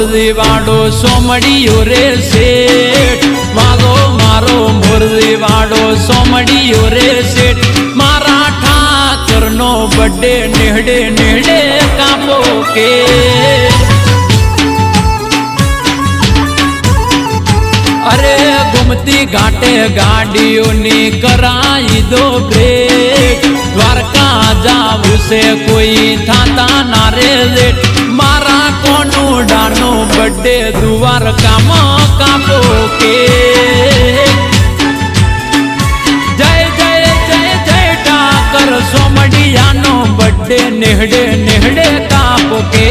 મોરજી વાડો સોમડીયો રે શેઠ વાલો મારો મોરજી વાડો સોમડીયો રે શેઠ મારા ઠાકરનો બડે નેહડે નેહડે કાપો કે અરે ગુમતી ઘાટે ગાડીઓની કરાઈ દો બ્રેક દ્વારકા જાવું છે કોઈ થાતા ના રે લેટ મારા કોનું ડાનો બડે દ્વારકામાં કાપો કે જય જય જય જય ઠાકર સોમડિયાનો બડે નેહડે નેહડે કાપો કે